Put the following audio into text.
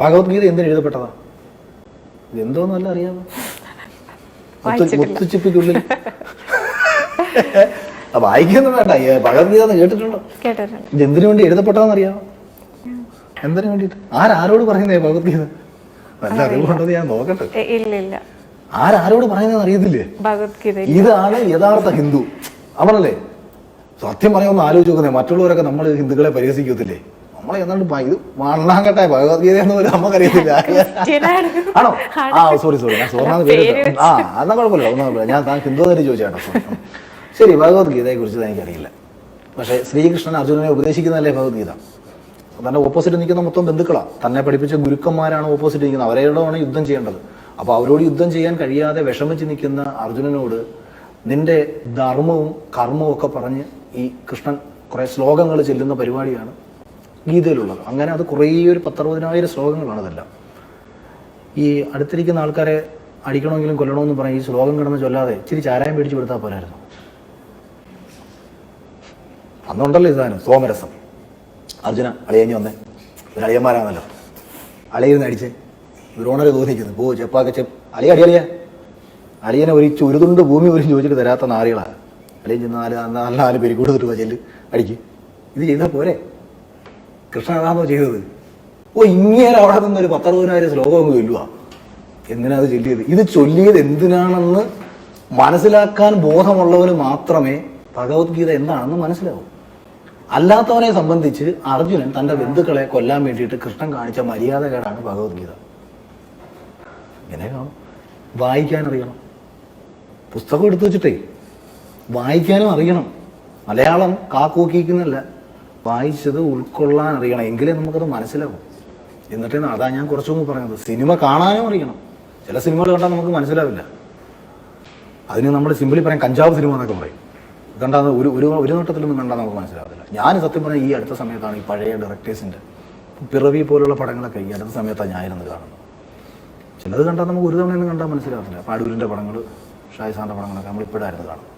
ഭഗവത്ഗീത എന്തിനു എഴുതപ്പെട്ടതാ? ഇതെന്തോന്നല്ല അറിയാമോ? മുത്തുച്ചിപ്പിക്കുള്ളിൽ വായിക്കൊന്നും വേണ്ട. ഭഗവത്ഗീത കേട്ടിട്ടുണ്ടോ? ഇത് എന്തിനു വേണ്ടി എഴുതപ്പെട്ടതെന്ന് അറിയാമോ? എന്തിനു വേണ്ടിയിട്ട്? ആരോട് പറയുന്നേ ഭഗവത്ഗീത? നല്ല അറിവുണ്ടെന്ന് ഞാൻ നോക്കട്ടെ. ആരോട് പറയുന്നതെന്ന് അറിയത്തില്ലേ? ഇതാണ് യഥാർത്ഥ ഹിന്ദു. അവനല്ലേ സത്യം പറയാമെന്ന് ആലോചിച്ച് നോക്കുന്നേ. മറ്റുള്ളവരൊക്കെ നമ്മൾ ഹിന്ദുക്കളെ പരിഹസിക്കത്തില്ലേ? നമ്മളെ എന്നാണ്ട് ഇത് മണ്ണാങ്കട്ടായ ഭഗവത്ഗീത എന്ന് പോലും നമുക്കറിയത്തില്ല. ആണോ? സോറി ഞാൻ സോർണാന്ന് പേര്. എന്നാ കുഴപ്പമില്ല, ഒന്നും കുഴപ്പമില്ല. ഞാൻ ഹിന്ദു തന്നെ ചോദിച്ചാട്ടോ. ശരി, ഭഗവത്ഗീതയെ കുറിച്ച് എനിക്കറിയില്ല. പക്ഷേ ശ്രീകൃഷ്ണൻ അർജുനനെ ഉപദേശിക്കുന്നതല്ലേ ഭഗവത്ഗീത? തന്നെ ഓപ്പോസിറ്റ് നിൽക്കുന്ന മൊത്തം ബന്ധുക്കളാണ്. തന്നെ പഠിപ്പിച്ച ഗുരുക്കന്മാരാണ് ഓപ്പോസിറ്റ് നിൽക്കുന്നത്. അവരോടാണ് യുദ്ധം ചെയ്യേണ്ടത്. അപ്പോൾ അവരോട് യുദ്ധം ചെയ്യാൻ കഴിയാതെ വിഷമിച്ച് നിൽക്കുന്ന അർജുനനോട് നിന്റെ ധർമ്മവും കർമ്മവും ഒക്കെ പറഞ്ഞ് ഈ കൃഷ്ണൻ കുറേ ശ്ലോകങ്ങൾ ചെല്ലുന്ന പരിപാടിയാണ് ഗീതയിലുള്ളത്. അങ്ങനെ അത് കുറേ ഒരു 10,000 ശ്ലോകങ്ങളാണ് ഇതെല്ലാം. ഈ അടുത്തിരിക്കുന്ന ആൾക്കാരെ അടിക്കണമെങ്കിലും കൊല്ലണമെന്നും പറഞ്ഞ് ഈ ശ്ലോകം കിടന്ന് ചൊല്ലാതെ ഇച്ചിരി ചാരായം പിടിച്ചു കൊടുത്താൽ പോരായിരുന്നു. അന്നുണ്ടല്ലോ ഇതാണ് സോമരസം. അർജുന അളിയഞ്ഞു വന്നേ, ഒരു അളിയന്മാരാണല്ലോ, അളിയിരുന്ന് അടിച്ച് ദ്രോണരെ തോന്നിക്കുന്നു. പോ ചെപ്പാക്കെ അളിയ അളിയനെ ഒരു തുണ്ട് ഭൂമി ഒരു ചോദിച്ചിട്ട് തരാത്ത നാറികളാണ്. അളിയൻ ചെന്ന് നാല് പേര് കൊടുത്തിട്ട് പോയി ചെല്ല് അടിക്ക്. ഇത് ചെയ്താൽ പോരെ? കൃഷ്ണൻ അതാണോ ചെയ്തത്? ഇങ്ങനെ അവിടെ നിന്നൊരു 10,000 ശ്ലോകം അങ്ങ് ചൊല്ലുക. എന്തിനാ അത് ചൊല്ലിയത്? ഇത് ചൊല്ലിയത് എന്തിനാണെന്ന് മനസ്സിലാക്കാൻ ബോധമുള്ളവന് മാത്രമേ ഭഗവത്ഗീത എന്താണെന്ന് മനസ്സിലാവൂ. അല്ലാത്തവനെ സംബന്ധിച്ച് അർജുനൻ തന്റെ ബന്ധുക്കളെ കൊല്ലാൻ വേണ്ടിയിട്ട് കൃഷ്ണൻ കാണിച്ച മര്യാദകേടാണ് ഭഗവത്ഗീത. ഇങ്ങനെ കാണും. വായിക്കാൻ അറിയണം. പുസ്തകം എടുത്തു വെച്ചിട്ടേ വായിക്കാനും അറിയണം. മലയാളം കാക്കോക്കിക്കുന്നല്ല, വായിച്ചത് ഉൾക്കൊള്ളാൻ അറിയണം. എങ്കിലേ നമുക്കത് മനസ്സിലാവും. എന്നിട്ട് അതാ ഞാൻ കുറച്ചു മുമ്പ് പറഞ്ഞത്, സിനിമ കാണാനും അറിയണം. ചില സിനിമകൾ കണ്ടാൽ നമുക്ക് മനസ്സിലാവില്ല. അതിന് നമ്മൾ സിമ്പിളി പറയാം കഞ്ചാവ് സിനിമ എന്നൊക്കെ പറയും. കണ്ടാൽ ഒരു നോട്ടത്തിലൊന്നും കണ്ടാൽ നമുക്ക് മനസ്സിലാവില്ല. ഞാൻ സത്യം പറഞ്ഞാൽ ഈ അടുത്ത സമയത്താണ് ഈ പഴയ ഡയറക്ടേഴ്സിൻ്റെ പിറവി പോലുള്ള പടങ്ങളൊക്കെ ഈ അടുത്ത സമയത്താണ് ഞാനിരുന്ന് കാണുന്നത്. ചിലത് കണ്ടാൽ നമുക്ക് ഒരു തവണയൊന്നും കണ്ടാൽ മനസ്സിലാവില്ല. പാടൂരിൻ്റെ പടങ്ങൾ, ഷായിസാറിൻ്റെ പടങ്ങളൊക്കെ നമ്മളിപ്പോഴായിരുന്നു കാണുന്നത്.